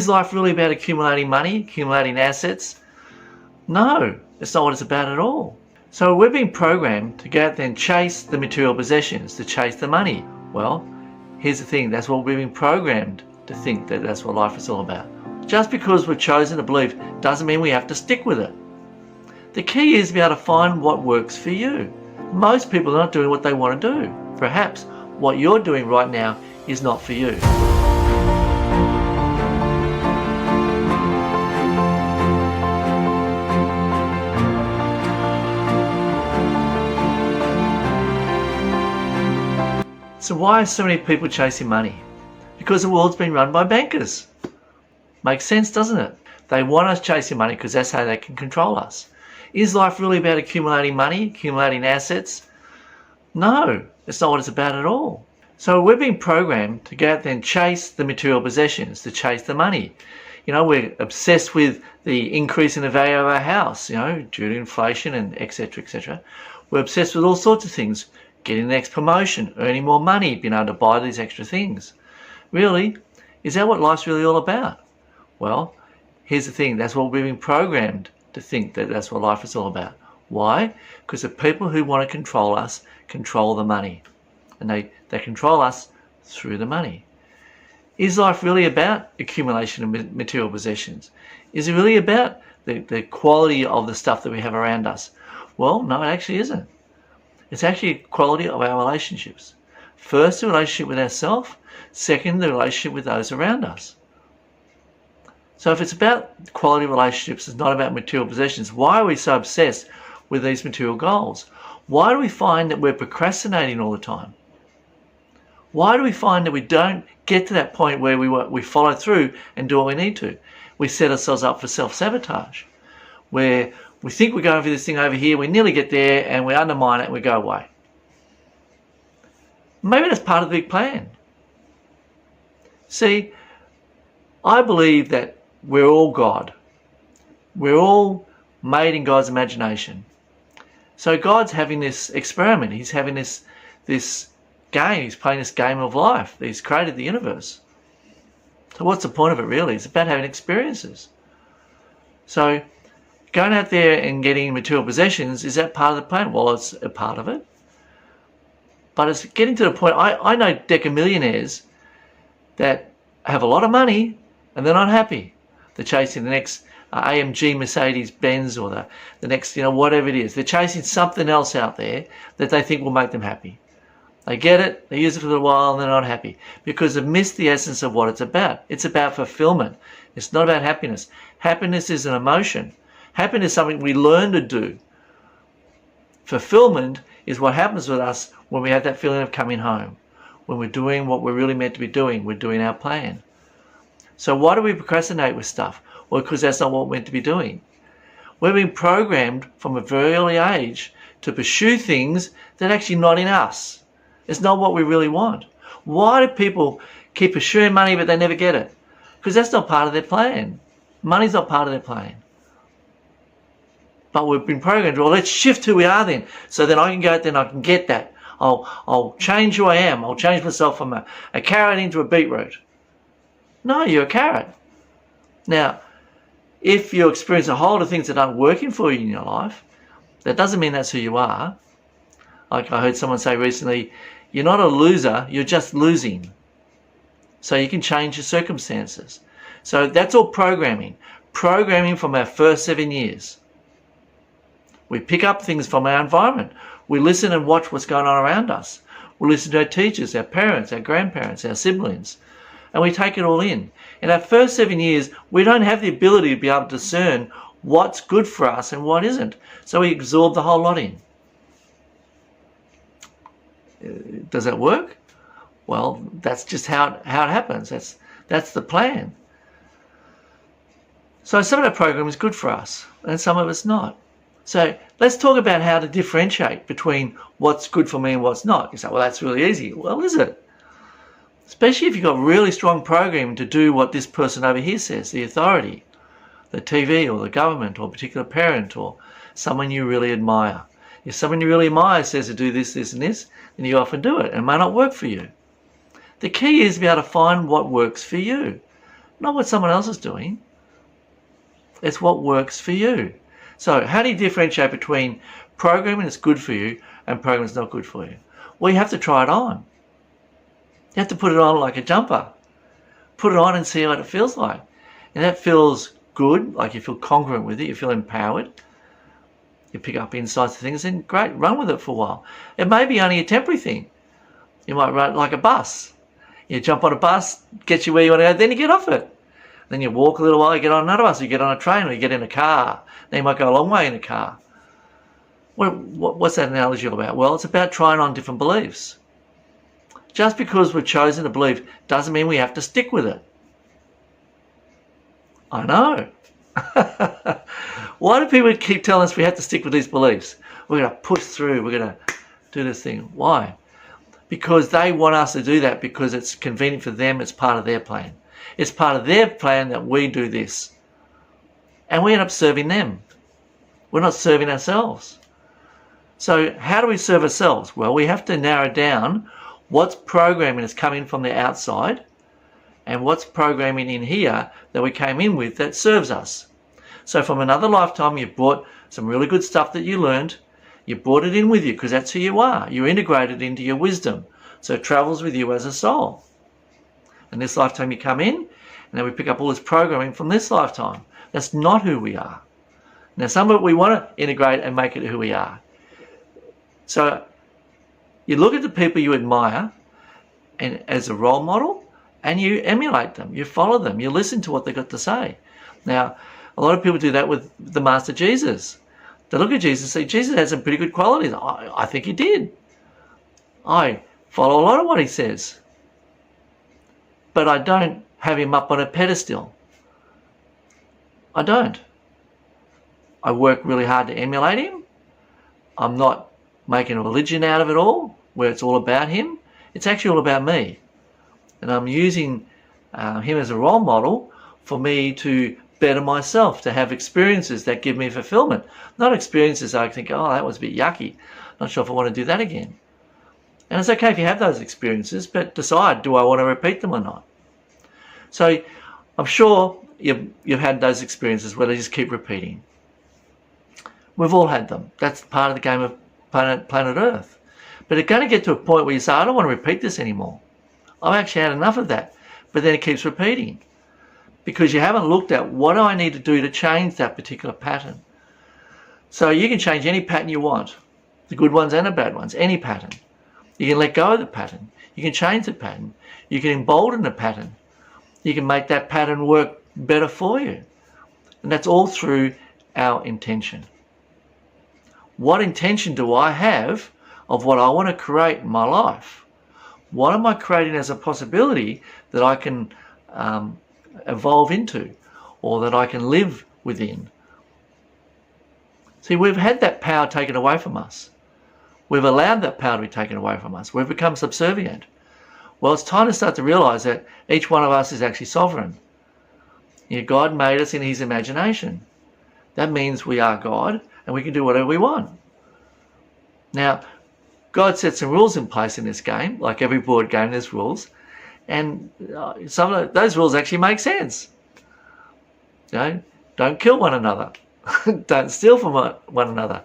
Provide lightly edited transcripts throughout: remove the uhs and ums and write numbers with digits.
Is life really about accumulating money, accumulating assets? No, it's not what it's about at all. So we're being programmed to go out there and chase the material possessions, to chase the money. Well, here's the thing, that's what we're being programmed to think, that that's what life is all about. Just because we've chosen to believe doesn't mean we have to stick with it. The key is to be able to find what works for you. Most people are not doing what they want to do. Perhaps what you're doing right now is not for you. So why are so many people chasing money? Because the world's been run by bankers. Makes sense, doesn't it? They want us chasing money because that's how they can control us. Is life really about accumulating money, accumulating assets? No, it's not what it's about at all. So we're being programmed to go out there and chase the material possessions, to chase the money. You know, we're obsessed with the increase in the value of our house, you know, due to inflation and etc., etc. We're obsessed with all sorts of things. Getting the next promotion, earning more money, being able to buy these extra things. Really, is that what life's really all about? Well, here's the thing, that's what we've been programmed to think, that that's what life is all about. Why? Because the people who want to control us control the money. And they control us through the money. Is life really about accumulation of material possessions? Is it really about the quality of the stuff that we have around us? Well, no, it actually isn't. It's actually quality of our relationships. First, the relationship with ourselves. Second, the relationship with those around us. So if it's about quality of relationships, it's not about material possessions, why are we so obsessed with these material goals? Why do we find that we're procrastinating all the time? Why do we find that we don't get to that point where we follow through and do what we need to? We set ourselves up for self-sabotage, where we think we're going for this thing over here, we nearly get there and we undermine it and we go away. Maybe that's part of the big plan. See, I believe that we're all God. We're all made in God's imagination. So God's having this experiment. He's having this game. He's playing this game of life. He's created the universe. So what's the point of it really? It's about having experiences. So going out there and getting material possessions, is that part of the plan? Well, it's a part of it. But it's getting to the point, I know decamillionaires that have a lot of money and they're not happy. They're chasing the next AMG Mercedes Benz or the next, whatever it is. They're chasing something else out there that they think will make them happy. They get it, they use it for a little while and they're not happy because they've missed the essence of what it's about. It's about fulfillment. It's not about happiness. Happiness is an emotion. Happiness is something we learn to do. Fulfillment is what happens with us when we have that feeling of coming home. When we're doing what we're really meant to be doing. We're doing our plan. So why do we procrastinate with stuff? Well, because that's not what we're meant to be doing. We're being programmed from a very early age to pursue things that are actually not in us. It's not what we really want. Why do people keep pursuing money but they never get it? Because that's not part of their plan. Money's not part of their plan. But we've been programmed, well, let's shift who we are then. So then I can go out there and I can get that. I'll change who I am. I'll change myself from a carrot into a beetroot. No, you're a carrot. Now, if you experience a whole lot of things that aren't working for you in your life, that doesn't mean that's who you are. Like I heard someone say recently, you're not a loser, you're just losing. So you can change your circumstances. So that's all programming. Programming from our first 7 years. We pick up things from our environment. We listen and watch what's going on around us. We listen to our teachers, our parents, our grandparents, our siblings, and we take it all in. In our first 7 years, we don't have the ability to be able to discern what's good for us and what isn't. So we absorb the whole lot in. Does that work? Well, that's just how it happens. That's the plan. So some of that program is good for us, and some of it's not. So let's talk about how to differentiate between what's good for me and what's not. You say, well, that's really easy. Well, is it? Especially if you've got really strong programming to do what this person over here says, the authority, the TV or the government or a particular parent or someone you really admire. If someone you really admire says to do this, this and this, then you often do it and it may not work for you. The key is to be able to find what works for you. not what someone else is doing. It's what works for you. So how do you differentiate between programming that's good for you and programming that's not good for you? Well, you have to try it on. You have to put it on like a jumper. Put it on and see what it feels like. And that feels good, like you feel congruent with it, you feel empowered. You pick up insights and things, and great, run with it for a while. It may be only a temporary thing. You might run like a bus. You jump on a bus, get you where you want to go, then you get off it. Then you walk a little while, you get on another bus, you get on a train, or you get in a car. Then you might go a long way in a car. What's that analogy all about? Well, it's about trying on different beliefs. Just because we've chosen a belief doesn't mean we have to stick with it. I know. Why do people keep telling us we have to stick with these beliefs? We're going to push through. We're going to do this thing. Why? Because they want us to do that because it's convenient for them. It's part of their plan. It's part of their plan that we do this. And we end up serving them. We're not serving ourselves. So how do we serve ourselves? Well, we have to narrow down what's programming is coming from the outside and what's programming in here that we came in with that serves us. So from another lifetime, you brought some really good stuff that you learned. You brought it in with you because that's who you are. You're integrated into your wisdom. So it travels with you as a soul. And this lifetime you come in, and then we pick up all this programming from this lifetime. That's not who we are. Now some of it we want to integrate and make it who we are. So you look at the people you admire and as a role model, and you emulate them, you follow them, you listen to what they've got to say. Now, a lot of people do that with the Master Jesus. They look at Jesus and say, Jesus has some pretty good qualities. I think he did. I follow a lot of what he says. But I don't have him up on a pedestal. I don't. I work really hard to emulate him. I'm not making a religion out of it all, where it's all about him. It's actually all about me. And I'm using him as a role model for me to better myself, to have experiences that give me fulfillment. Not experiences I think, oh, that was a bit yucky. Not sure if I want to do that again. And it's okay if you have those experiences, but decide, do I want to repeat them or not? So I'm sure you've had those experiences where they just keep repeating. We've all had them. That's part of the game of planet Earth. But it's going to get to a point where you say, I don't want to repeat this anymore. I've actually had enough of that. But then it keeps repeating. Because you haven't looked at what do I need to do to change that particular pattern. So you can change any pattern you want. The good ones and the bad ones. Any pattern. You can let go of the pattern. You can change the pattern. You can embolden the pattern. You can make that pattern work better for you. And that's all through our intention. What intention do I have of what I want to create in my life? What am I creating as a possibility that I can evolve into or that I can live within? See, we've had that power taken away from us. We've allowed that power to be taken away from us. We've become subservient. Well, it's time to start to realize that each one of us is actually sovereign. God made us in his imagination. That means we are God and we can do whatever we want. Now, God set some rules in place in this game. Like every board game, there's rules. And some of those rules actually make sense. Don't kill one another. Don't steal from one another.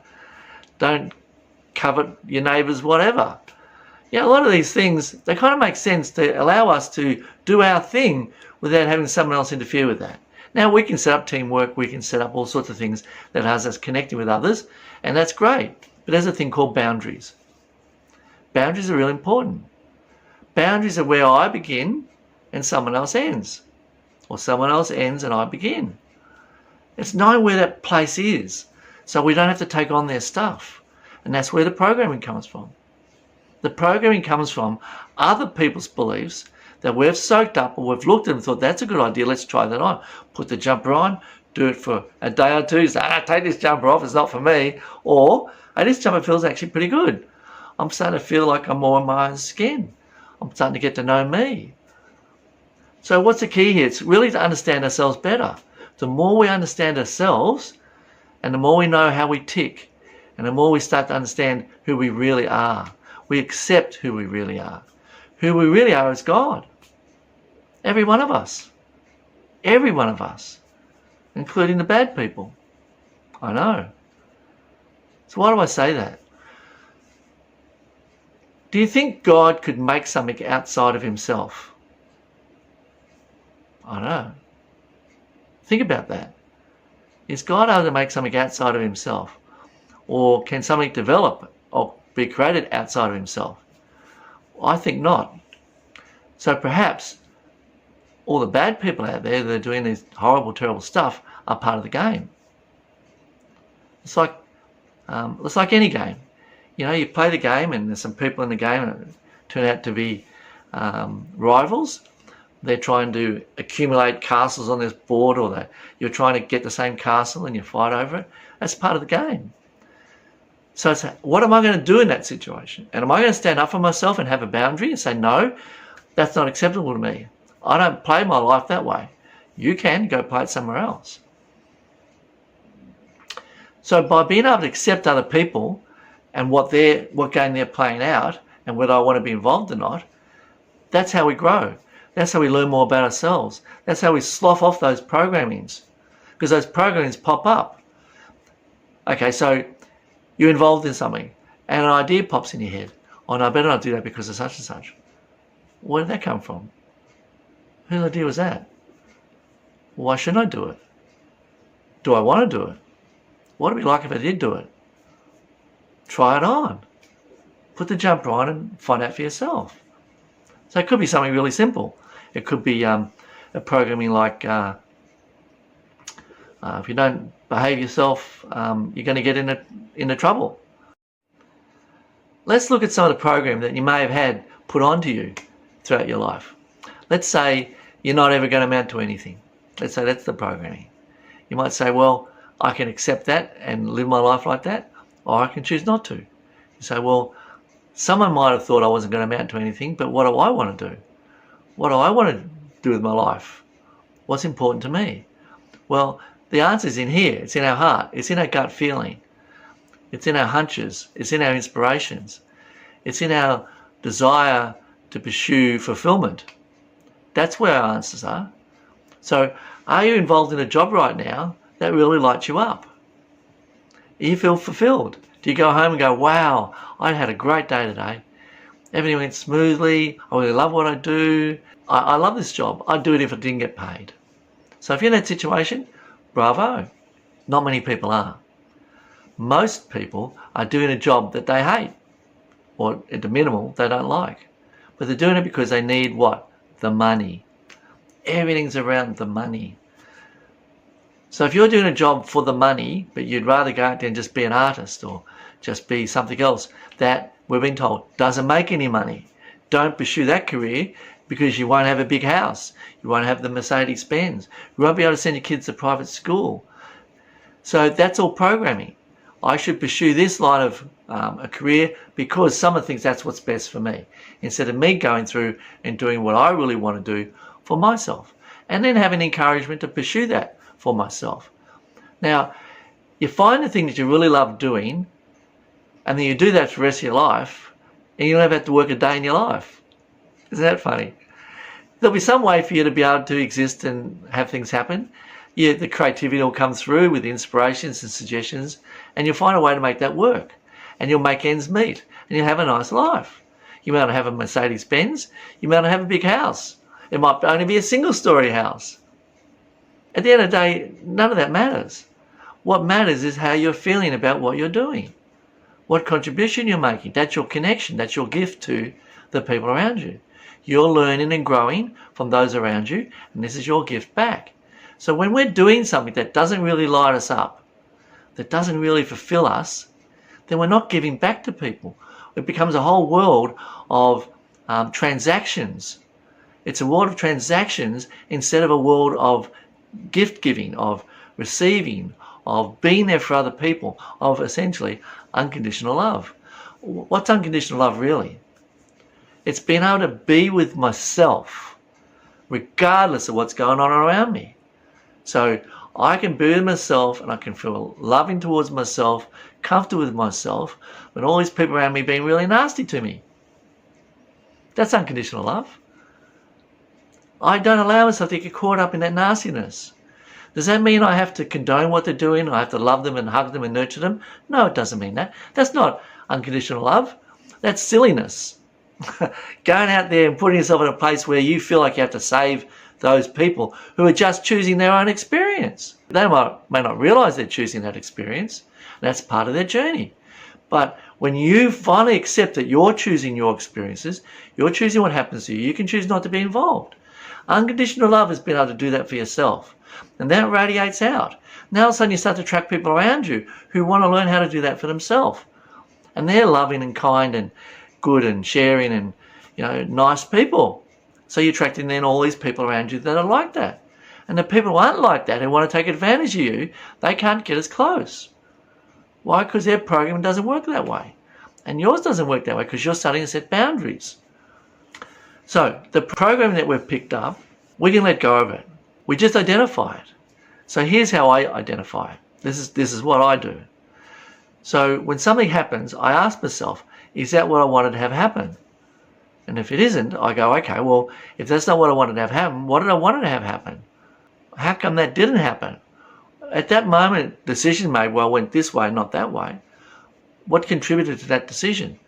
Don't covet your neighbour's whatever. A lot of these things, they kind of make sense to allow us to do our thing without having someone else interfere with that. Now, we can set up teamwork, we can set up all sorts of things that has us connecting with others, and that's great. But there's a thing called boundaries. Boundaries are really important. Boundaries are where I begin and someone else ends. Or someone else ends and I begin. It's knowing where that place is so we don't have to take on their stuff. And that's where the programming comes from. The programming comes from other people's beliefs that we've soaked up or we've looked at and thought, that's a good idea, let's try that on. Put the jumper on, do it for a day or two, say, take this jumper off, it's not for me. Or, this jumper feels actually pretty good. I'm starting to feel like I'm more in my own skin. I'm starting to get to know me. So what's the key here? It's really to understand ourselves better. The more we understand ourselves and the more we know how we tick and the more we start to understand who we really are, we accept who we really are. Who we really are is God. Every one of us. Every one of us, including the bad people. I know. So why do I say that? Do you think God could make something outside of himself? I know. Think about that. Is God able to make something outside of himself? Or can something develop or be created outside of himself? I think not. So perhaps all the bad people out there that are doing this horrible, terrible stuff are part of the game. It's like any game. You know, you play the game and there's some people in the game that turn out to be rivals. They're trying to accumulate castles on this board, or you're trying to get the same castle and you fight over it. That's part of the game. So it's, what am I going to do in that situation? And am I going to stand up for myself and have a boundary and say, no, that's not acceptable to me. I don't play my life that way. You can go play it somewhere else. So by being able to accept other people and what game they're playing out and whether I want to be involved or not, that's how we grow. That's how we learn more about ourselves. That's how we slough off those programmings, because those programmings pop up. Okay, so you're involved in something and an idea pops in your head. Oh no, I better not do that because of such and such. Where did that come from? Whose idea was that? Why shouldn't I do it? Do I want to do it? What would it be like if I did do it? Try it on. Put the jumper on and find out for yourself. So it could be something really simple. It could be a programming like if you don't behave yourself, you're going to get into trouble. Let's look at some of the program that you may have had put onto you throughout your life. Let's say you're not ever going to amount to anything. Let's say that's the programming. You might say, well, I can accept that and live my life like that, or I can choose not to. You say, well, someone might have thought I wasn't going to amount to anything, but what do I want to do? What do I want to do with my life? What's important to me? Well, the answer's in here. It's in our heart. It's in our gut feeling. It's in our hunches. It's in our inspirations. It's in our desire to pursue fulfillment. That's where our answers are. So, are you involved in a job right now that really lights you up? Do you feel fulfilled? Do you go home and go, wow, I had a great day today. Everything went smoothly. I really love what I do. I love this job. I'd do it if I didn't get paid. So if you're in that situation, bravo. Not many people are. Most people are doing a job that they hate, or at the minimal, they don't like. But they're doing it because they need what? The money. Everything's around the money. So if you're doing a job for the money, but you'd rather go out there and just be an artist or just be something else that we've been told doesn't make any money, don't pursue that career because you won't have a big house. You won't have the Mercedes-Benz. You won't be able to send your kids to private school. So that's all programming. I should pursue this line of a career because someone thinks that's what's best for me, instead of me going through and doing what I really want to do for myself, and then having encouragement to pursue that for myself. Now, you find the thing that you really love doing, and then you do that for the rest of your life, and you don't have to work a day in your life. Isn't that funny? There'll be some way for you to be able to exist and have things happen. Yeah, the creativity will come through with inspirations and suggestions, and you'll find a way to make that work. And you'll make ends meet, and you'll have a nice life. You might not have a Mercedes-Benz. You might not have a big house. It might only be a single-story house. At the end of the day, none of that matters. What matters is how you're feeling about what you're doing. What contribution you're making. That's your connection. That's your gift to the people around you. You're learning and growing from those around you, and this is your gift back. So when we're doing something that doesn't really light us up, that doesn't really fulfill us, then we're not giving back to people. It becomes a whole world of transactions. It's a world of transactions instead of a world of gift giving, of receiving, of being there for other people, of essentially unconditional love. What's unconditional love really? It's being able to be with myself regardless of what's going on around me. So I can be with myself and I can feel loving towards myself, comfortable with myself, when all these people around me being really nasty to me. That's unconditional love. I don't allow myself to get caught up in that nastiness. Does that mean I have to condone what they're doing? I have to love them and hug them and nurture them? No, it doesn't mean that. That's not unconditional love. That's silliness. Going out there and putting yourself in a place where you feel like you have to save those people who are just choosing their own experience. They may not realise they're choosing that experience. That's part of their journey. But when you finally accept that you're choosing your experiences, you're choosing what happens to you, you can choose not to be involved. Unconditional love has been able to do that for yourself. And that radiates out. Now all of a sudden you start to attract people around you who want to learn how to do that for themselves. And they're loving and kind and good and sharing and, nice people. So you're attracting then all these people around you that are like that. And the people who aren't like that, who want to take advantage of you, they can't get as close. Why? Because their program doesn't work that way. And yours doesn't work that way because you're starting to set boundaries. So the program that we've picked up, we can let go of it. We just identify it. So here's how I identify it. This is what I do. So when something happens, I ask myself, is that what I wanted to have happen? And if it isn't, I go, okay, well, if that's not what I wanted to have happen, what did I want to have happen? How come that didn't happen? At that moment, decision made, well, went this way, not that way. What contributed to that decision?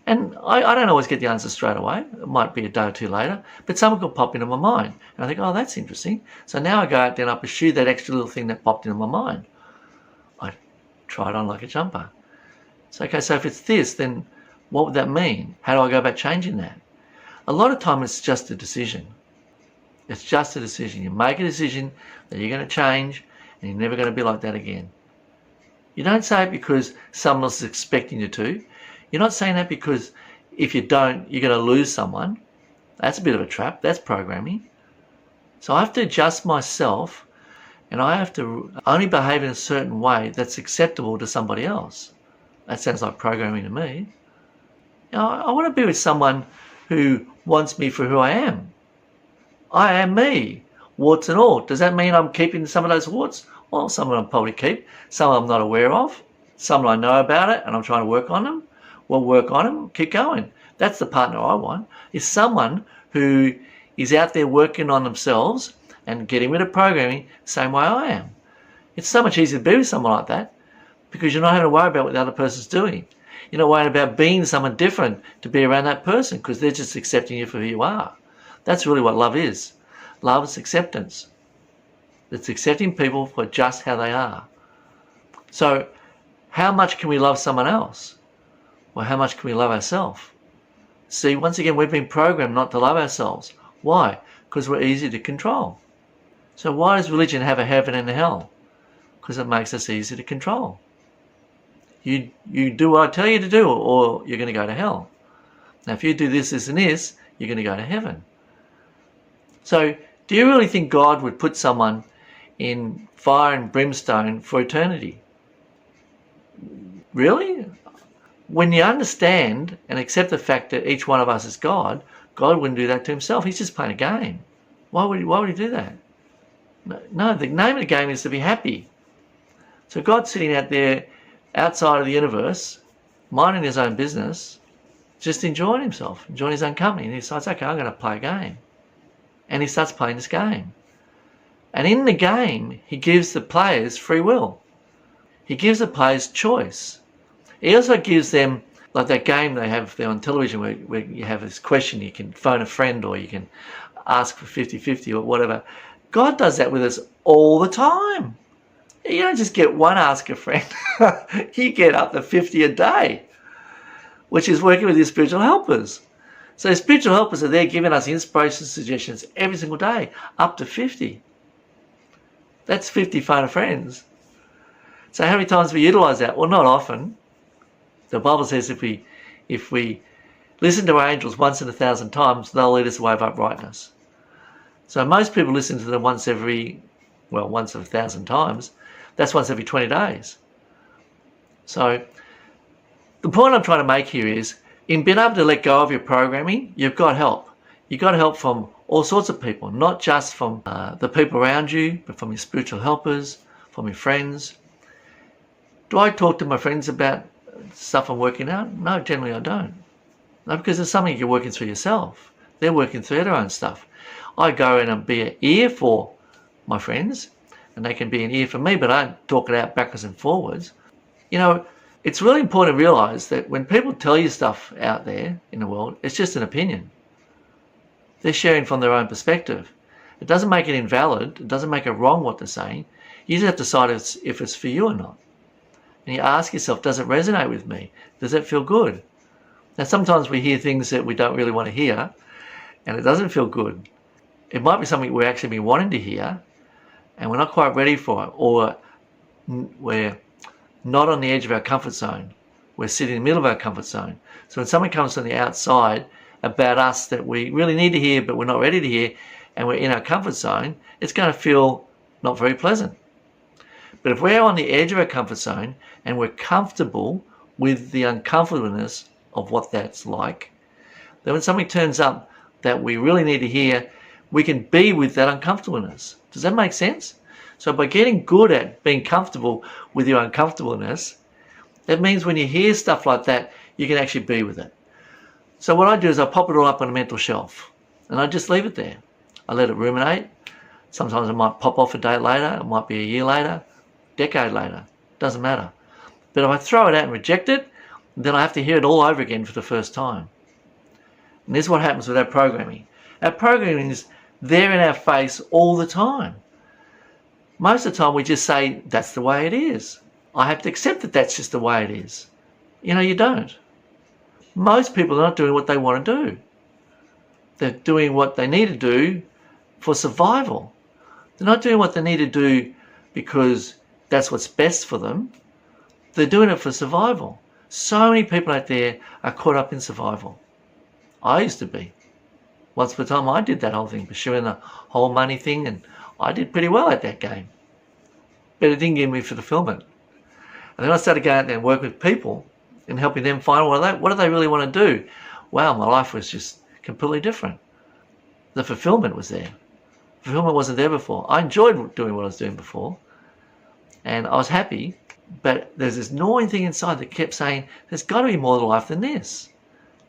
And I don't always get the answer straight away. It might be a day or two later, but something could pop into my mind. And I think, oh, that's interesting. So now I go out there and I pursue that extra little thing that popped into my mind. I try it on like a jumper. So, okay, so if it's this, then what would that mean? How do I go about changing that? A lot of time it's just a decision. It's just a decision. You make a decision that you're going to change and you're never going to be like that again. You don't say it because someone else is expecting you to. You're not saying that because if you don't, you're going to lose someone. That's a bit of a trap. That's programming. So I have to adjust myself and I have to only behave in a certain way that's acceptable to somebody else. That sounds like programming to me. I want to be with someone who wants me for who I am. I am me, warts and all. Does that mean I'm keeping some of those warts? Well, some of them I'll probably keep. Some I'm not aware of. Some I know about it and I'm trying to work on them. Well, work on them, keep going. That's the partner I want, is someone who is out there working on themselves and getting rid of programming the same way I am. It's so much easier to be with someone like that because you're not having to worry about what the other person's doing. You're not worrying about being someone different to be around that person because they're just accepting you for who you are. That's really what love is. Love is acceptance. It's accepting people for just how they are. So how much can we love someone else? Well, how much can we love ourselves? See, once again, we've been programmed not to love ourselves. Why? Because we're easy to control. So why does religion have a heaven and a hell? Because it makes us easy to control. You do what I tell you to do or you're going to go to hell. Now, if you do this, this and this, you're going to go to heaven. So do you really think God would put someone in fire and brimstone for eternity? Really? When you understand and accept the fact that each one of us is God, God wouldn't do that to himself. He's just playing a game. Why would he do that? No, the name of the game is to be happy. So God's sitting out there outside of the universe, minding his own business, just enjoying himself, enjoying his own company. And he decides, okay, I'm going to play a game. And he starts playing this game. And in the game, he gives the players free will. He gives the players choice. He also gives them, like that game they have there on television where you have this question, you can phone a friend or you can ask for 50-50 or whatever. God does that with us all the time. You don't just get one ask a friend. You get up to 50 a day, which is working with your spiritual helpers. So spiritual helpers are there giving us inspiration suggestions every single day, up to 50. That's 50 phone a friends. So how many times do we utilize that? Well, not often. The Bible says if we listen to our angels once in 1,000 times, they'll lead us away of uprightness. So most people listen to them once every 1,000 times. That's once every 20 days. So the point I'm trying to make here is, in being able to let go of your programming, you've got help. You've got help from all sorts of people, not just from the people around you, but from your spiritual helpers, from your friends. Do I talk to my friends about stuff I'm working out? No, generally I don't. No, because it's something you're working through yourself. They're working through their own stuff. I go in and be an ear for my friends, and they can be an ear for me, but I don't talk it out backwards and forwards. You know, it's really important to realise that when people tell you stuff out there in the world, it's just an opinion. They're sharing from their own perspective. It doesn't make it invalid. It doesn't make it wrong what they're saying. You just have to decide if it's for you or not. And you ask yourself, does it resonate with me? Does it feel good? Now, sometimes we hear things that we don't really want to hear, and it doesn't feel good. It might be something we've actually been wanting to hear, and we're not quite ready for it, or we're not on the edge of our comfort zone. We're sitting in the middle of our comfort zone. So when something comes from the outside about us that we really need to hear, but we're not ready to hear, and we're in our comfort zone, it's going to feel not very pleasant. But if we're on the edge of our comfort zone and we're comfortable with the uncomfortableness of what that's like, then when something turns up that we really need to hear, we can be with that uncomfortableness. Does that make sense? So by getting good at being comfortable with your uncomfortableness, that means when you hear stuff like that, you can actually be with it. So what I do is I pop it all up on a mental shelf and I just leave it there. I let it ruminate. Sometimes it might pop off a day later. It might be a year later, decade later. Doesn't matter. But if I throw it out and reject it, then I have to hear it all over again for the first time. And this is what happens with our programming. Our programming is there in our face all the time. Most of the time we just say, that's the way it is. I have to accept that that's just the way it is. You know, you don't. Most people are not doing what they want to do. They're doing what they need to do for survival. They're not doing what they need to do because that's what's best for them. They're doing it for survival. So many people out there are caught up in survival. I used to be. Once upon a time I did that whole thing, pursuing the whole money thing, and I did pretty well at that game. But it didn't give me fulfillment. And then I started going out there and working with people and helping them find what do they really want to do. Wow, my life was just completely different. The fulfillment was there. Fulfillment wasn't there before. I enjoyed doing what I was doing before, and I was happy, but there's this gnawing thing inside that kept saying, there's got to be more to life than this.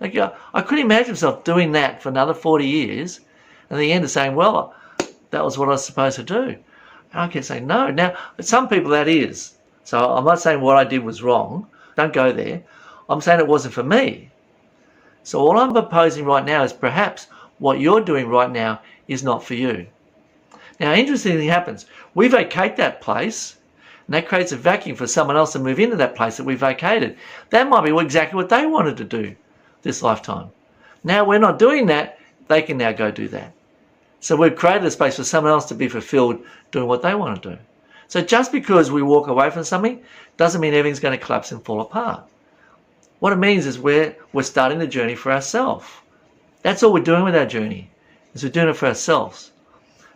Like, I couldn't imagine myself doing that for another 40 years, and at the end of saying, well, that was what I was supposed to do. And I kept saying, no. Now, some people that is. So I'm not saying what I did was wrong. Don't go there. I'm saying it wasn't for me. So all I'm proposing right now is perhaps what you're doing right now is not for you. Now, interesting thing happens. We vacate that place, and that creates a vacuum for someone else to move into that place that we vacated. That might be exactly what they wanted to do this lifetime. Now we're not doing that. They can now go do that. So we've created a space for someone else to be fulfilled doing what they want to do. So just because we walk away from something doesn't mean everything's going to collapse and fall apart. What it means is we're starting the journey for ourselves. That's all we're doing with our journey, is we're doing it for ourselves.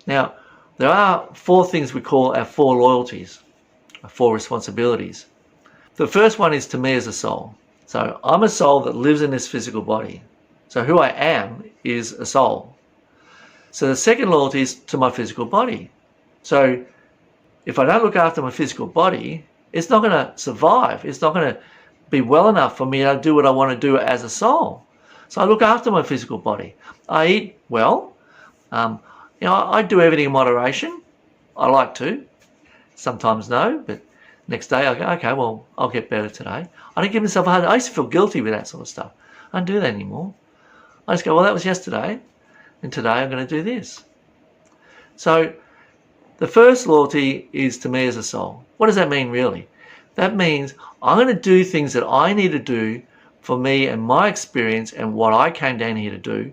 Now, there are 4 things we call our 4 loyalties, our 4 responsibilities. The first one is to me as a soul. So I'm a soul that lives in this physical body. So who I am is a soul. So the second loyalty is to my physical body. So if I don't look after my physical body, it's not going to survive. It's not going to be well enough for me to do what I want to do as a soul. So I look after my physical body. I eat well. I do everything in moderation. I like to. Sometimes no, but next day I go, okay, well, I'll get better today. I don't give myself a hard time. I used to feel guilty with that sort of stuff. I don't do that anymore. I just go, well, that was yesterday, and today I'm going to do this. So the first loyalty is to me as a soul. What does that mean, really? That means I'm going to do things that I need to do for me and my experience and what I came down here to do,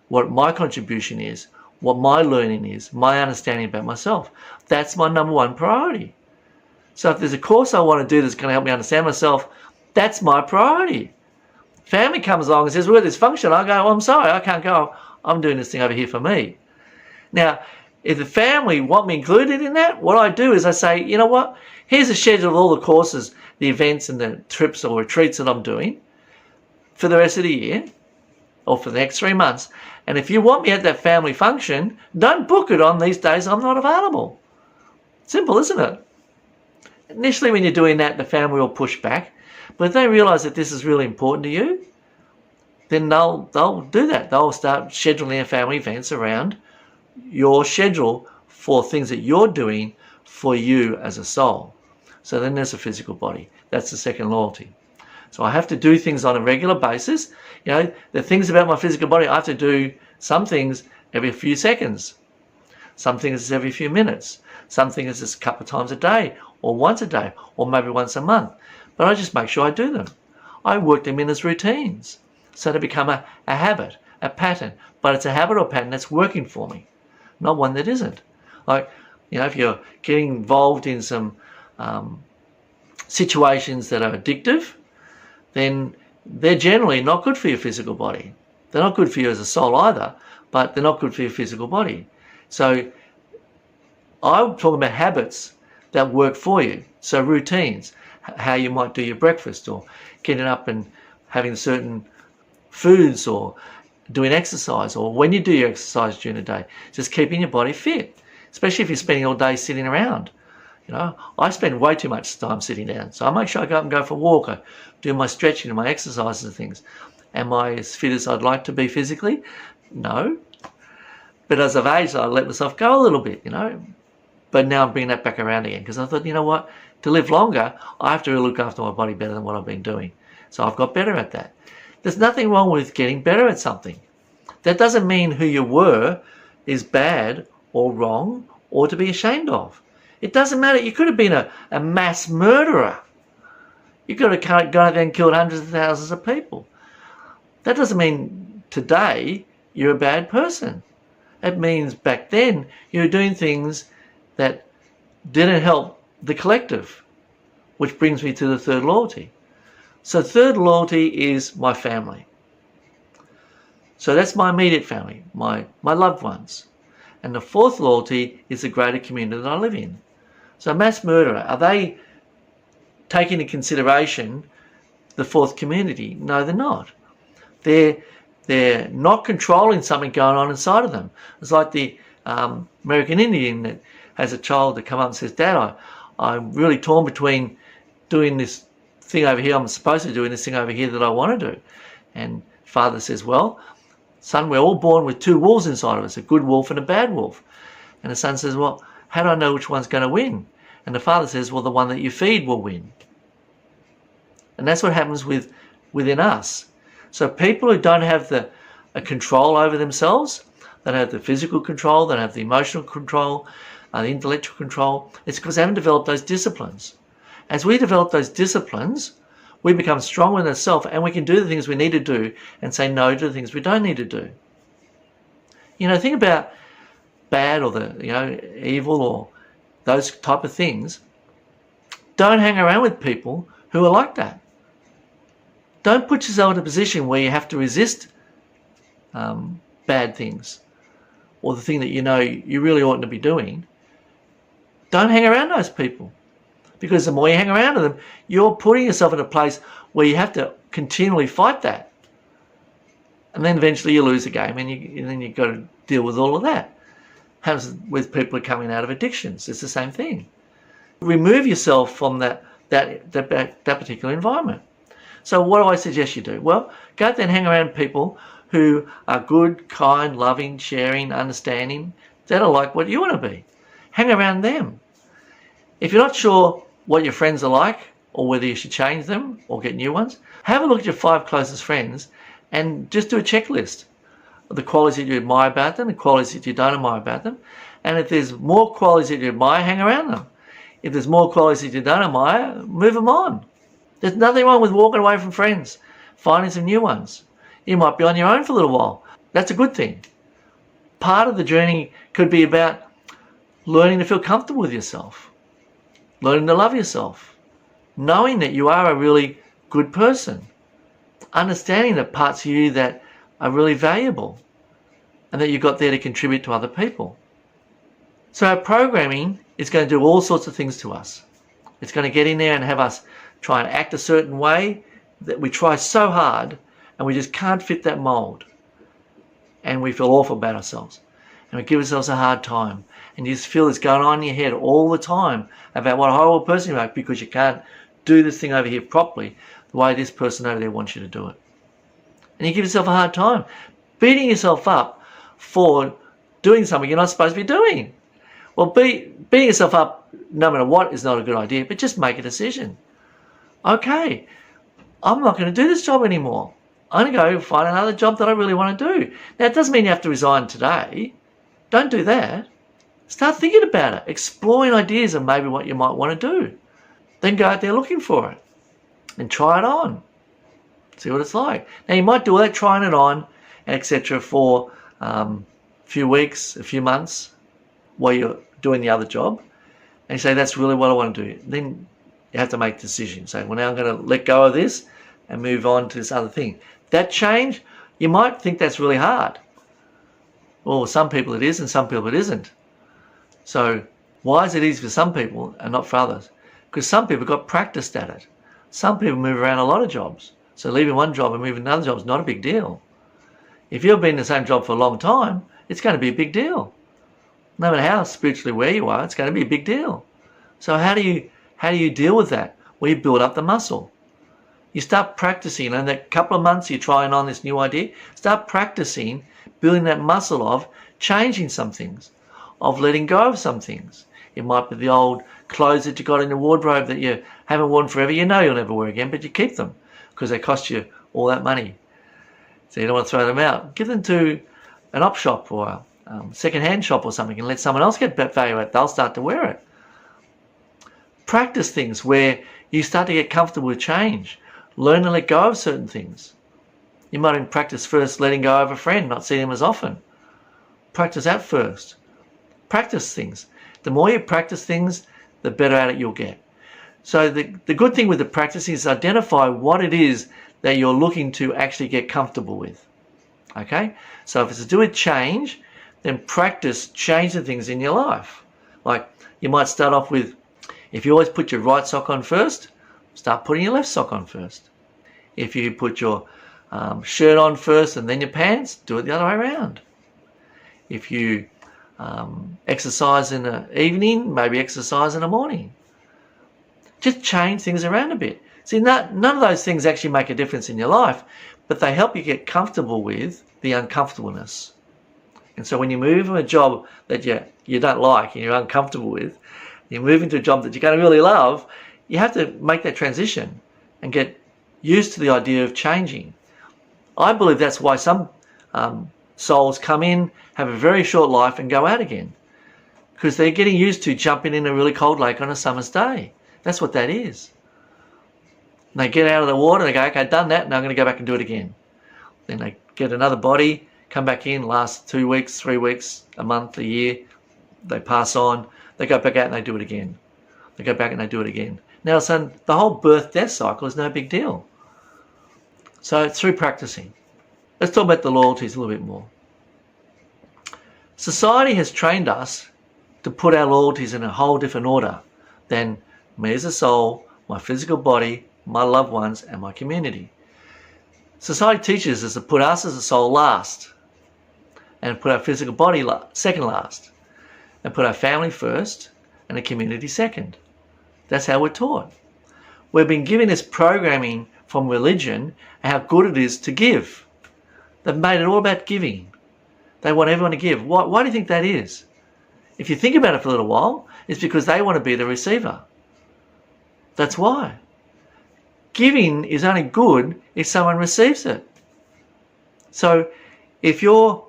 what my contribution is, what my learning is, my understanding about myself. That's my number 1 priority. So if there's a course I want to do that's going to help me understand myself, that's my priority. Family comes along and says, we're this function. I go, well, I'm sorry, I can't go. I'm doing this thing over here for me. Now, if the family want me included in that, what I do is I say, you know what? Here's a schedule of all the courses, the events and the trips or retreats that I'm doing for the rest of the year or for the next 3 months. And if you want me at that family function, don't book it on these days I'm not available. Simple, isn't it? Initially, when you're doing that, the family will push back. But if they realise that this is really important to you, then they'll do that. They'll start scheduling their family events around your schedule for things that you're doing for you as a soul. So then there's a physical body. That's the second loyalty. So I have to do things on a regular basis. The things about my physical body, I have to do some things every few seconds. Some things every few minutes. Some things just a couple of times a day, or once a day, or maybe once a month. But I just make sure I do them. I work them in as routines. So they become a habit, a pattern. But it's a habit or pattern that's working for me, not one that isn't. Like, if you're getting involved in some situations that are addictive, then they're generally not good for your physical body. They're not good for you as a soul either, but they're not good for your physical body. So I'm talking about habits that work for you. So routines, how you might do your breakfast, or getting up and having certain foods, or doing exercise, or when you do your exercise during the day, just keeping your body fit, especially if you're spending all day sitting around. I spend way too much time sitting down. So I make sure I go up and go for a walk. I do my stretching and my exercises and things. Am I as fit as I'd like to be physically? No. But as I've aged, I let myself go a little bit, But now I'm bringing that back around again, because I thought, you know what? To live longer, I have to really look after my body better than what I've been doing. So I've got better at that. There's nothing wrong with getting better at something. That doesn't mean who you were is bad or wrong or to be ashamed of. It doesn't matter. You could have been a mass murderer. You could have gone out there and killed hundreds of thousands of people. That doesn't mean today you're a bad person. It means back then you were doing things that didn't help the collective, which brings me to the third loyalty. So third loyalty is my family. So that's my immediate family, my loved ones. And the fourth loyalty is the greater community that I live in. So mass murderer, are they taking into consideration the fourth community? No, they're not. They're not controlling something going on inside of them. It's like the American Indian that has a child that come up and says, Dad, I'm really torn between doing this thing over here I'm supposed to do and this thing over here that I want to do. And father says, well, son, we're all born with two wolves inside of us, a good wolf and a bad wolf. And the son says, well, how do I know which one's going to win? And the father says, well, the one that you feed will win. And that's what happens within us. So people who don't have a control over themselves, they don't have the physical control, they don't have the emotional control, the intellectual control, it's because they haven't developed those disciplines. As we develop those disciplines, we become stronger in ourselves, and we can do the things we need to do and say no to the things we don't need to do. Think about bad or the evil or those type of things. Don't hang around with people who are like that. Don't put yourself in a position where you have to resist bad things or the thing that you really oughtn't to be doing. Don't hang around those people, because the more you hang around with them, you're putting yourself in a place where you have to continually fight that. And then eventually you lose the game, and then you've got to deal with all of that. Happens with people who are coming out of addictions. It's the same thing. Remove yourself from that particular environment. So what do I suggest you do? Well, go out there and hang around people who are good, kind, loving, sharing, understanding, that are like what you want to be. Hang around them. If you're not sure what your friends are like, or whether you should change them or get new ones, have a look at your 5 closest friends and just do a checklist of the qualities that you admire about them, the qualities that you don't admire about them. And if there's more qualities that you admire, hang around them. If there's more qualities that you don't admire, move them on. There's nothing wrong with walking away from friends, finding some new ones. You might be on your own for a little while. That's a good thing. Part of the journey could be about learning to feel comfortable with yourself, learning to love yourself, knowing that you are a really good person, understanding the parts of you that are really valuable and that you've got there to contribute to other people. So our programming is going to do all sorts of things to us. It's going to get in there and have us try and act a certain way that we try so hard and we just can't fit that mold. And we feel awful about ourselves. And we give ourselves a hard time. And you just feel it's going on in your head all the time about what a horrible person you are because you can't do this thing over here properly the way this person over there wants you to do it. And you give yourself a hard time, beating yourself up for doing something you're not supposed to be doing. Well, beating yourself up no matter what is not a good idea, but just make a decision. Okay, I'm not going to do this job anymore. I'm going to go find another job that I really want to do. Now, it doesn't mean you have to resign today. Don't do that. Start thinking about it, exploring ideas of maybe what you might want to do. Then go out there looking for it and try it on. See what it's like. Now, you might do all that trying it on, etc. for a few weeks, a few months while you're doing the other job. And you say, that's really what I want to do. Then you have to make a decision. Say, well, now I'm going to let go of this and move on to this other thing. That change, you might think that's really hard. Well, some people it is and some people it isn't. So why is it easy for some people and not for others? Because some people got practiced at it. Some people move around a lot of jobs. So leaving one job and moving another job is not a big deal. If you've been in the same job for a long time, it's going to be a big deal. No matter how spiritually where you are, it's going to be a big deal. So how do you deal with that? Well, you build up the muscle. You start practicing, and that couple of months you're trying on this new idea, start practicing building that muscle of changing some things, of letting go of some things. It might be the old clothes that you got in the wardrobe that you haven't worn forever. You know you'll never wear again, but you keep them because they cost you all that money. So you don't want to throw them out. Give them to an op shop or a second-hand shop or something and let someone else get that value out. They'll start to wear it. Practice things where you start to get comfortable with change. Learn to let go of certain things. You might even practice first letting go of a friend, not seeing them as often. Practice that first. Practice things. The more you practice things, the better at it you'll get. So the good thing with the practicing is identify what it is that you're looking to actually get comfortable with. Okay? So if it's to do with change, then practice changing things in your life. Like you might start off with, if you always put your right sock on first, start putting your left sock on first. If you put your shirt on first and then your pants, do it the other way around. If you exercise in the evening, maybe exercise in the morning. Just change things around a bit. See, none of those things actually make a difference in your life, but they help you get comfortable with the uncomfortableness. And so when you move from a job that you don't like and you're uncomfortable with, you move into a job that you're going to really love, you have to make that transition and get used to the idea of changing. I believe that's why some souls come in, have a very short life and go out again, because they're getting used to jumping in a really cold lake on a summer's day. That's what that is. And they get out of the water and they go, okay, I've done that, now I'm going to go back and do it again. Then they get another body, come back in, last 2 weeks, 3 weeks, a month, a year. They pass on. They go back out and they do it again. They go back and they do it again. Now, so the whole birth-death cycle is no big deal. So it's through practicing. Let's talk about the loyalties a little bit more. Society has trained us to put our loyalties in a whole different order than me as a soul, my physical body, my loved ones, and my community. Society teaches us to put us as a soul last and put our physical body second last and put our family first and the community second. That's how we're taught. We've been given this programming from religion how good it is to give. They've made it all about giving. They want everyone to give. Why do you think that is? If you think about it for a little while, it's because they want to be the receiver. That's why. Giving is only good if someone receives it. So if you're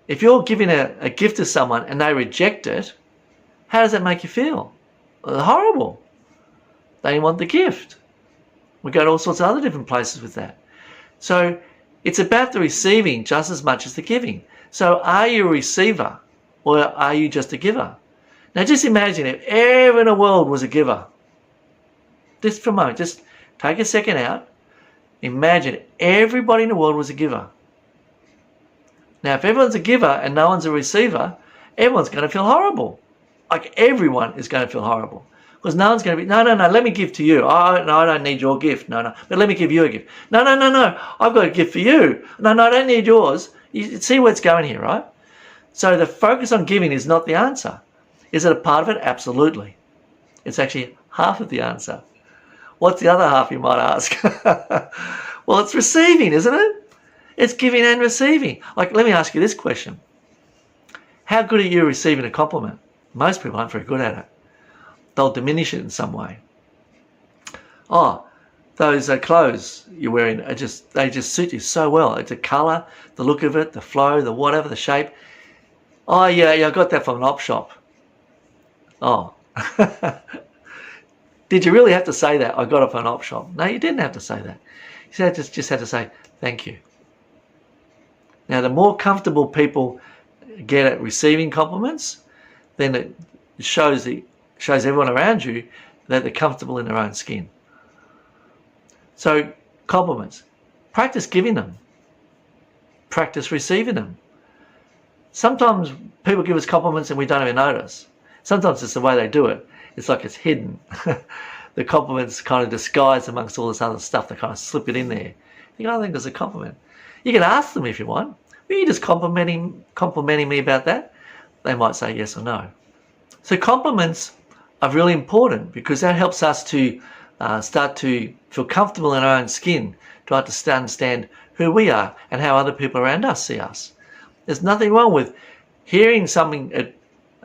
giving a gift to someone and they reject it, how does that make you feel? Horrible. They want the gift. We go to all sorts of other different places with that. So it's about the receiving just as much as the giving. So are you a receiver or are you just a giver? Now just imagine if everyone in the world was a giver. Just for a moment, just take a second out. Imagine everybody in the world was a giver. Now if everyone's a giver and no one's a receiver, everyone's going to feel horrible. Like everyone is going to feel horrible. Because no one's going to be, no, let me give to you. Oh, no, I don't need your gift. No, but let me give you a gift. No, I've got a gift for you. No, I don't need yours. You see where it's going here, right? So the focus on giving is not the answer. Is it a part of it? Absolutely. It's actually half of the answer. What's the other half, you might ask? Well, it's receiving, isn't it? It's giving and receiving. Like, let me ask you this question. How good are you receiving a compliment? Most people aren't very good at it. They'll diminish it in some way. Oh, those clothes you're wearing they just suit you so well. It's the colour, the look of it, the flow, the whatever, the shape. Oh yeah, I got that from an op shop. Oh. Did you really have to say that? I got it from an op shop. No, you didn't have to say that. You just had to say thank you. Now, the more comfortable people get at receiving compliments, then it shows everyone around you that they're comfortable in their own skin. So, compliments. Practice giving them. Practice receiving them. Sometimes people give us compliments and we don't even notice. Sometimes it's the way they do it. It's like it's hidden. The compliments kind of disguised amongst all this other stuff. They kind of slip it in there. You know, I think there's a compliment. You can ask them if you want. Are you just complimenting me about that? They might say yes or no. So compliments are really important because that helps us to start to feel comfortable in our own skin, to understand who we are and how other people around us see us. There's nothing wrong with hearing something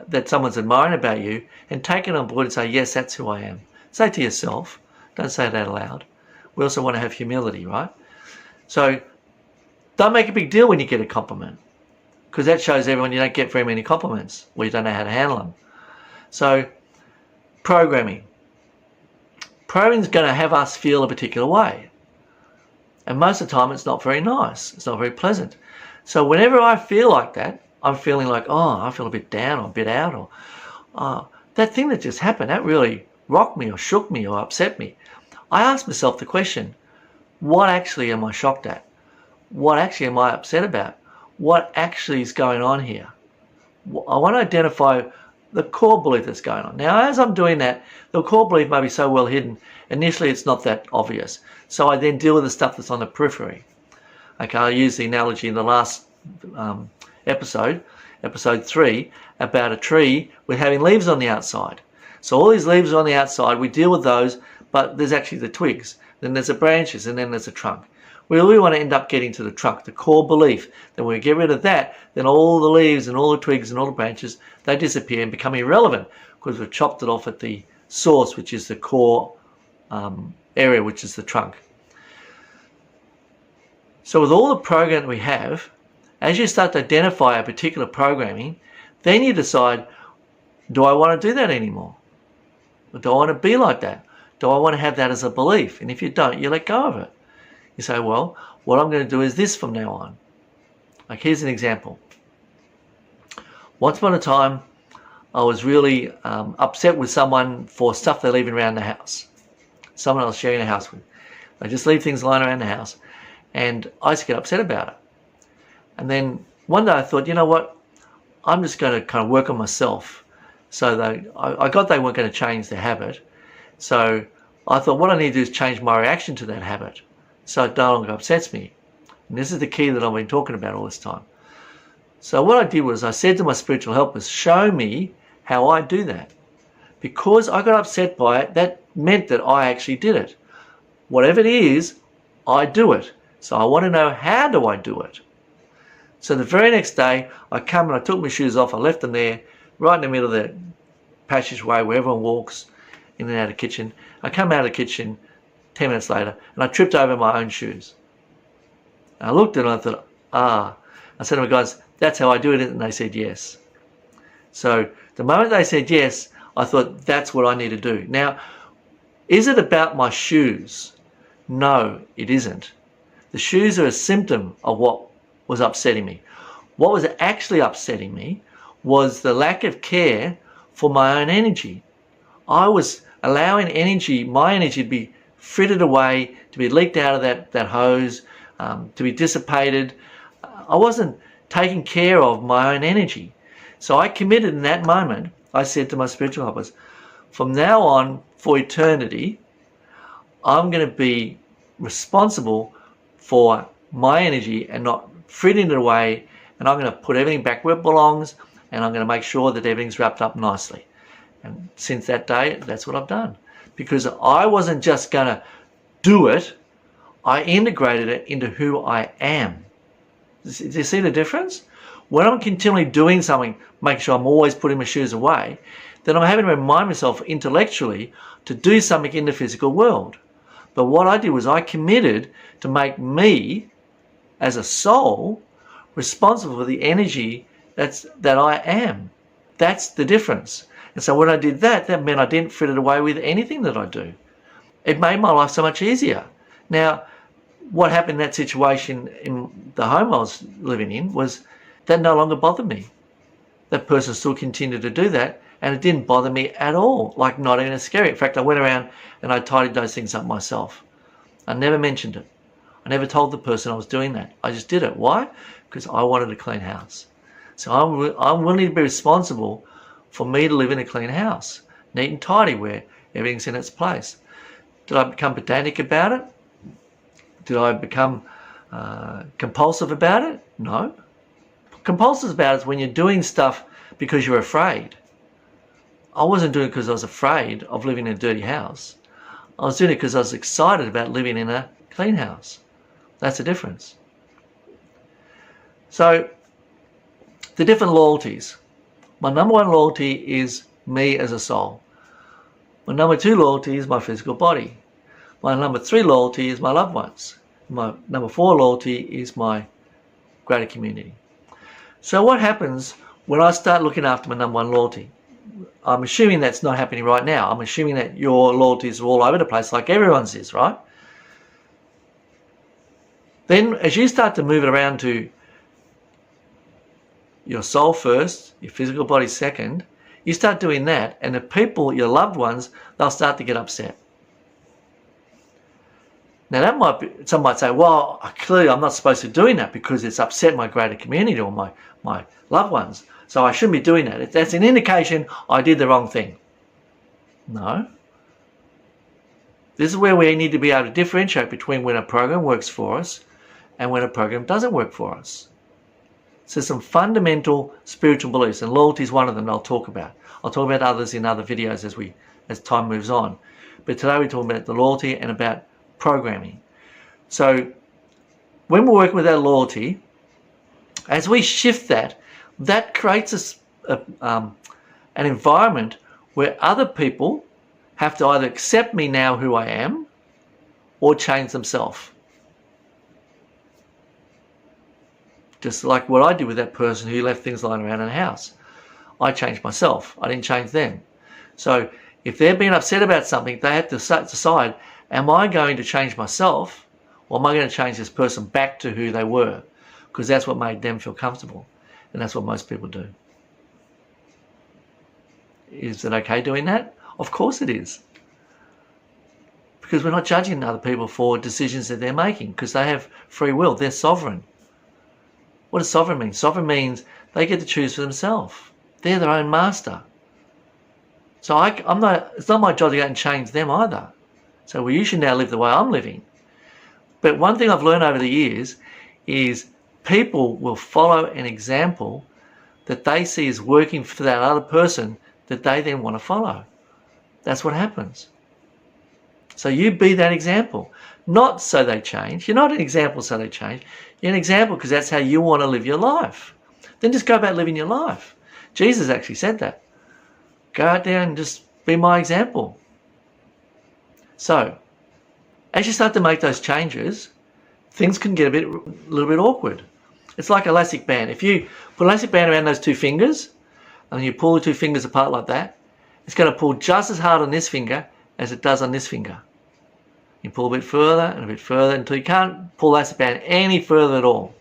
that someone's admiring about you and taking it on board and say, yes, that's who I am. Say it to yourself. Don't say it out loud. We also want to have humility, right? So don't make a big deal when you get a compliment, because that shows everyone you don't get very many compliments or you don't know how to handle them. So programming. Programming is going to have us feel a particular way. And most of the time it's not very nice. It's not very pleasant. So whenever I feel like that, I'm feeling like, oh, I feel a bit down or a bit out, or that thing that just happened, that really rocked me or shook me or upset me. I ask myself the question, what actually am I shocked at? What actually am I upset about? What actually is going on here? I want to identify the core belief that's going on. Now, as I'm doing that, the core belief may be so well hidden, initially it's not that obvious. So I then deal with the stuff that's on the periphery. Okay, I'll use the analogy in the last episode 3, about a tree with having leaves on the outside. So all these leaves are on the outside, we deal with those, but there's actually the twigs, then there's the branches, and then there's the trunk. We really want to end up getting to the trunk, the core belief. Then when we get rid of that, then all the leaves and all the twigs and all the branches, they disappear and become irrelevant because we've chopped it off at the source, which is the core area, which is the trunk. So with all the program that we have, as you start to identify a particular programming, then you decide, do I want to do that anymore? Or do I want to be like that? Do I want to have that as a belief? And if you don't, you let go of it. You say, well, what I'm going to do is this from now on. Like, here's an example. Once upon a time, I was really upset with someone for stuff they're leaving around the house. Someone I was sharing a house with. They just leave things lying around the house. And I used to get upset about it. And then one day I thought, you know what? I'm just going to kind of work on myself. So I got they weren't going to change their habit. So I thought what I need to do is change my reaction to that habit so it no longer upsets me. And this is the key that I've been talking about all this time. So what I did was I said to my spiritual helpers, show me how I do that. Because I got upset by it, that meant that I actually did it. Whatever it is, I do it. So I want to know, how do I do it? So the very next day, I come and I took my shoes off, I left them there, right in the middle of the passageway where everyone walks in and out of the kitchen. I come out of the kitchen 10 minutes later and I tripped over my own shoes. I looked at it and I thought, I said to my guys, that's how I do it, and they said yes. So the moment they said yes, I thought that's what I need to do. Now, is it about my shoes? No, it isn't. The shoes are a symptom of what was upsetting me. What was actually upsetting me was the lack of care for my own energy. I was allowing my energy to be frittered away, to be leaked out of that hose, to be dissipated. I wasn't taking care of my own energy. So I committed in that moment, I said to my spiritual helpers, from now on, for eternity, I'm going to be responsible for my energy and not fritting it away, and I'm going to put everything back where it belongs, and I'm going to make sure that everything's wrapped up nicely. And since that day, that's what I've done. Because I wasn't just going to do it, I integrated it into who I am. Do you see the difference? When I'm continually doing something, making sure I'm always putting my shoes away, then I'm having to remind myself intellectually to do something in the physical world. But what I did was I committed to make me, as a soul, responsible for the energy that I am. That's the difference. And so when I did that, that meant I didn't fit it away with anything that I do. It made my life so much easier. Now, what happened in that situation in the home I was living in was that no longer bothered me. That person still continued to do that, and it didn't bother me at all, like not even scary. In fact, I went around and I tidied those things up myself. I never mentioned it. I never told the person I was doing that. I just did it. Why? Because I wanted a clean house. So I'm willing to be responsible for me to live in a clean house, neat and tidy, where everything's in its place. Did I become pedantic about it? Did I become compulsive about it? No. Compulsive about it is when you're doing stuff because you're afraid. I wasn't doing it because I was afraid of living in a dirty house. I was doing it because I was excited about living in a clean house. That's the difference. So, the different loyalties. My number one loyalty is me as a soul. My number two loyalty is my physical body. My number three loyalty is my loved ones. My number four loyalty is my greater community. So what happens when I start looking after my number one loyalty? I'm assuming that's not happening right now. I'm assuming that your loyalties are all over the place like everyone's is, right? Then as you start to move it around to your soul first, your physical body second, you start doing that, and the people, your loved ones, they'll start to get upset. Now that might be, some might say, well, clearly I'm not supposed to be doing that because it's upset my greater community or my loved ones, so I shouldn't be doing that. That's an indication I did the wrong thing. No. This is where we need to be able to differentiate between when a program works for us and when a program doesn't work for us. So some fundamental spiritual beliefs, and loyalty is one of them I'll talk about. I'll talk about others in other videos as time moves on. But today we're talking about the loyalty and about programming. So when we're working with our loyalty, as we shift that, that creates an environment where other people have to either accept me now who I am or change themselves. Just like what I did with that person who left things lying around in the house. I changed myself. I didn't change them. So if they're being upset about something, they have to decide, am I going to change myself or am I going to change this person back to who they were? Because that's what made them feel comfortable. And that's what most people do. Is it okay doing that? Of course it is. Because we're not judging other people for decisions that they're making because they have free will. They're sovereign. What does sovereign mean? Sovereign means they get to choose for themselves. They're their own master. So it's not my job to go and change them either. So you should now live the way I'm living. But one thing I've learned over the years is people will follow an example that they see as working for that other person that they then want to follow. That's what happens. So you be that example. Not so they change. You're not an example so they change. You're an example because that's how you want to live your life. Then just go about living your life. Jesus actually said that. Go out there and just be my example. So, as you start to make those changes, things can get a little bit awkward. It's like elastic band. If you put an elastic band around those two fingers and you pull the two fingers apart like that, it's going to pull just as hard on this finger as it does on this finger. You pull a bit further and a bit further until you can't pull the elastic band any further at all.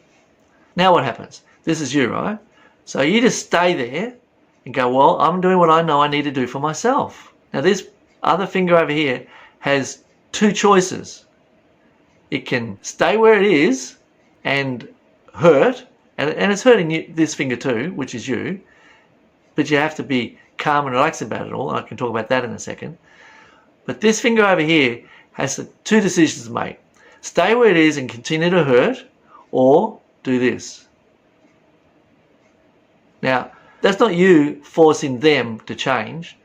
Now what happens? This is you, right? So you just stay there and go, well, I'm doing what I know I need to do for myself. Now this other finger over here has two choices. It can stay where it is and hurt, and it's hurting you, this finger too, which is you, but you have to be calm and relaxed about it all, and I can talk about that in a second. But this finger over here has the two decisions to make. Stay where it is and continue to hurt, or do this. Now, that's not you forcing them to change.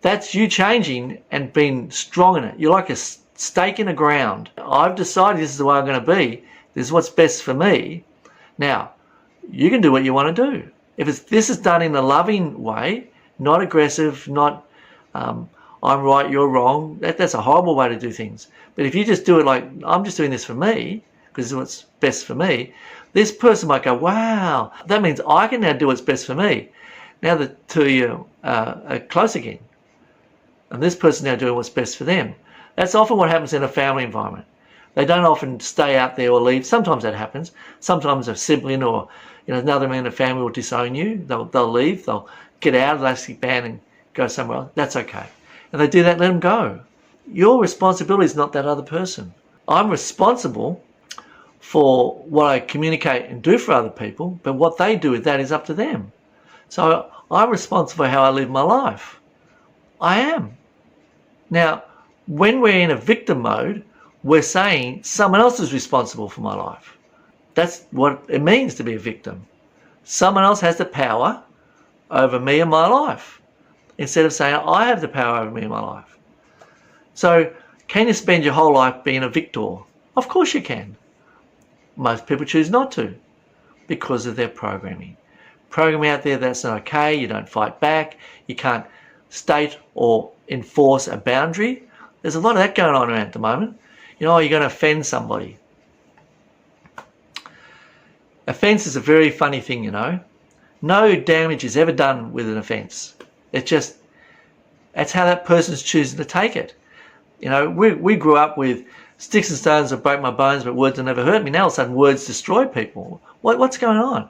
That's you changing and being strong in it. You're like a stake in the ground. I've decided this is the way I'm going to be. This is what's best for me. Now, You can do what you want to do. If this is done in a loving way, not aggressive, not I'm right, you're wrong, that's a horrible way to do things. But if you just do it like, I'm just doing this for me, because it's what's best for me, this person might go, wow, that means I can now do what's best for me. Now the two of you are close again. And this person now doing what's best for them. That's often what happens in a family environment. They don't often stay out there or leave. Sometimes that happens. Sometimes a sibling or another man in the family will disown you. They'll leave. They'll get out of the elastic band and go somewhere else. That's okay. And they do that, let them go. Your responsibility is not that other person. I'm responsible for what I communicate and do for other people, but what they do with that is up to them. So I'm responsible for how I live my life. I am. Now, when we're in a victim mode, we're saying someone else is responsible for my life. That's what it means to be a victim. Someone else has the power over me and my life, instead of saying I have the power over me and my life. So can you spend your whole life being a victor? Of course you can. Most people choose not to because of their programming. Programming out there that's not okay, you don't fight back, you can't state or enforce a boundary. There's a lot of that going on around at the moment. You're going to offend somebody. Offence is a very funny thing, No damage is ever done with an offence. That's how that person's choosing to take it. We grew up with sticks and stones will break my bones, but words will never hurt me. Now all of a sudden words destroy people. What's going on?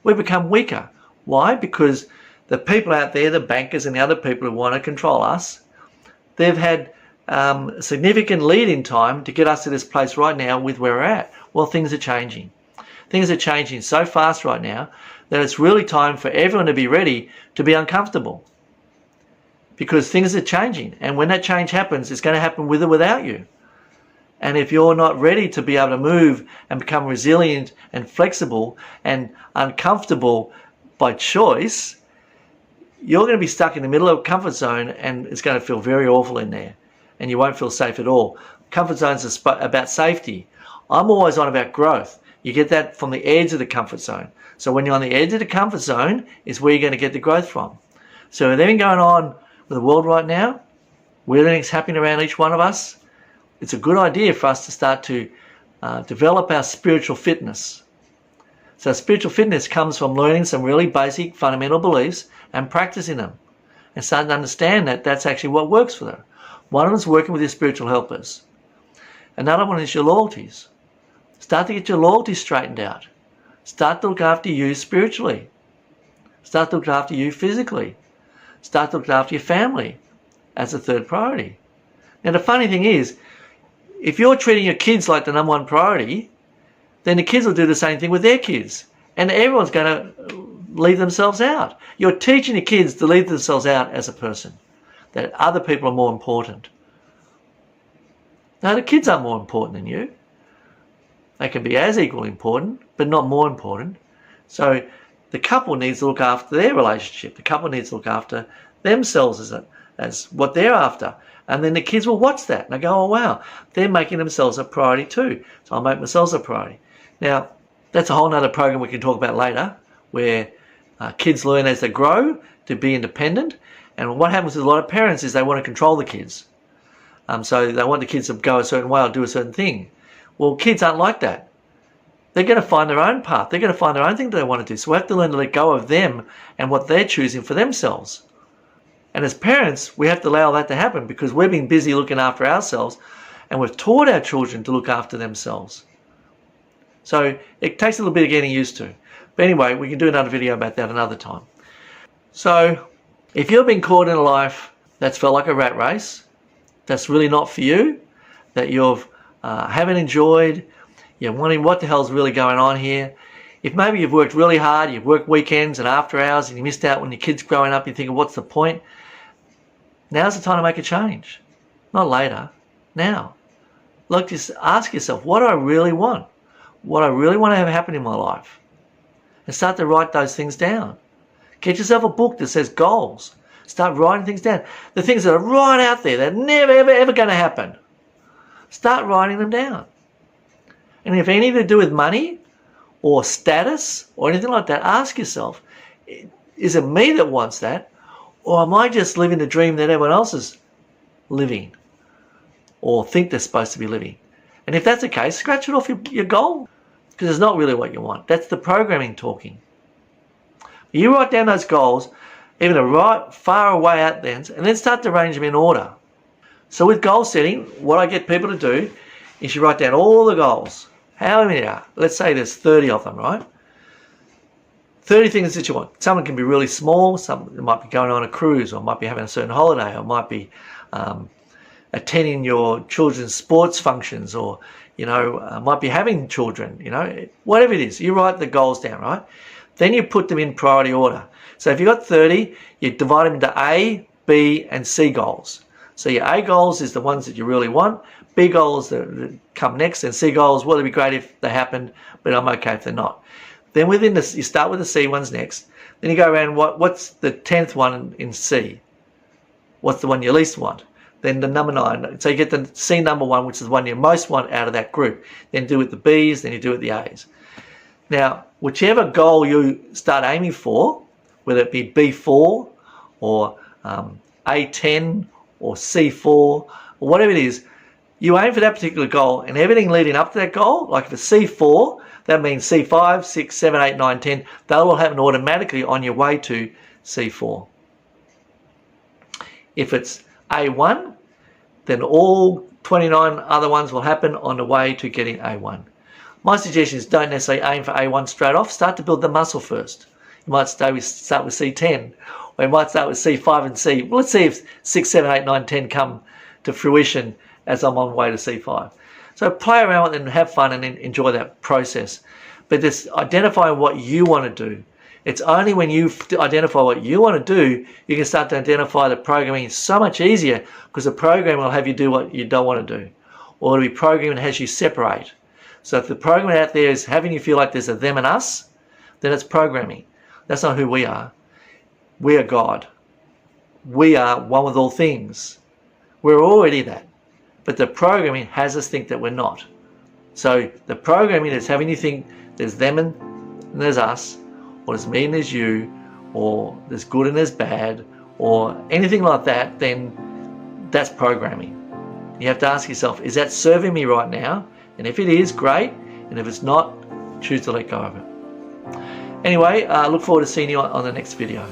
We've become weaker. Why? Because the people out there, the bankers and the other people who want to control us, they've had a significant lead in time to get us to this place right now with where we're at. Well, things are changing. Things are changing so fast right now that it's really time for everyone to be ready to be uncomfortable, because things are changing, and when that change happens, it's going to happen with or without you. And if you're not ready to be able to move and become resilient and flexible and uncomfortable by choice, you're going to be stuck in the middle of a comfort zone, and it's going to feel very awful in there, and you won't feel safe at all. Comfort zones are about safety. I'm always on about growth. You get that from the edge of the comfort zone. So when you're on the edge of the comfort zone is where you're going to get the growth from. So with everything going on with the world right now, with everything's happening around each one of us, it's a good idea for us to start to develop our spiritual fitness. So spiritual fitness comes from learning some really basic fundamental beliefs and practicing them, and starting to understand that that's actually what works for them. One of them is working with your spiritual helpers. Another one is your loyalties. Start to get your loyalties straightened out. Start to look after you spiritually. Start to look after you physically. Start to look after your family as a third priority. Now the funny thing is, if you're treating your kids like the number one priority, then the kids will do the same thing with their kids. And everyone's going to leave themselves out. You're teaching the kids to leave themselves out as a person, that other people are more important. No, the kids aren't more important than you. They can be as equally important, but not more important. So the couple needs to look after their relationship. The couple needs to look after themselves as what they're after. And then the kids will watch that and they go, oh wow, they're making themselves a priority too. So I'll make myself a priority. Now, that's a whole nother program we can talk about later, where kids learn as they grow to be independent. And what happens with a lot of parents is they want to control the kids. So they want the kids to go a certain way or do a certain thing. Well, kids aren't like that. They're going to find their own path. They're going to find their own thing that they want to do. So we have to learn to let go of them and what they're choosing for themselves. And as parents, we have to allow that to happen, because we've been busy looking after ourselves and we've taught our children to look after themselves. So it takes a little bit of getting used to. But anyway, we can do another video about that another time. So if you've been caught in a life that's felt like a rat race, that's really not for you, that you've haven't enjoyed, you're wondering what the hell's really going on here. If maybe you've worked really hard, you've worked weekends and after hours and you missed out when your kid's growing up, you're thinking, what's the point? Now's the time to make a change. Not later, now. Look, just ask yourself, what do I really want? What I really want to have happen in my life? And start to write those things down. Get yourself a book that says goals. Start writing things down. The things that are right out there, that are never, ever, ever going to happen. Start writing them down. And if anything to do with money or status or anything like that, ask yourself, is it me that wants that? Or am I just living the dream that everyone else is living or think they're supposed to be living? And if that's the case, scratch it off your goal, because it's not really what you want. That's the programming talking. You write down those goals, even far away out then, and then start to arrange them in order. So with goal setting, what I get people to do is you write down all the goals. How many are? Let's say there's 30 of them, right? 30 things that you want. Some can be really small. Some might be going on a cruise, or might be having a certain holiday, or might be attending your children's sports functions, or might be having children. Whatever it is, you write the goals down, right? Then you put them in priority order. So if you've got 30, you divide them into A, B, and C goals. So your A goals is the ones that you really want. B goals that come next, and C goals, well, it'd be great if they happened, but I'm okay if they're not. Then within this, you start with the C ones next. Then you go around, what's the 10th one in C? What's the one you least want? Then the number 9. So you get the C number 1, which is the one you most want out of that group. Then do it with the B's, then you do it with the A's. Now, whichever goal you start aiming for, whether it be B4 or A10 or C4 or whatever it is, you aim for that particular goal, and everything leading up to that goal, like if it's C4, that means C5, 6, 7, 8, 9, 10, they'll all happen automatically on your way to C4. If it's A1, then all 29 other ones will happen on the way to getting A1. My suggestion is don't necessarily aim for A1 straight off. Start to build the muscle first. You might start with C10, or you might start with C5 and C. Well, let's see if 6, 7, 8, 9, 10 come to fruition as I'm on the way to C5. So play around with it and have fun and enjoy that process. But just identifying what you want to do. It's only when you identify what you want to do, you can start to identify the programming so much easier, because the program will have you do what you don't want to do. Or it'll be programming that has you separate. So if the programming out there is having you feel like there's a them and us, then it's programming. That's not who we are. We are God. We are one with all things. We're already that. But the programming has us think that we're not. So the programming is having you think there's them and there's us, or there's me and there's you, or there's good and there's bad, or anything like that, then that's programming. You have to ask yourself, is that serving me right now? And if it is, great. And if it's not, choose to let go of it. Anyway, I look forward to seeing you on the next video.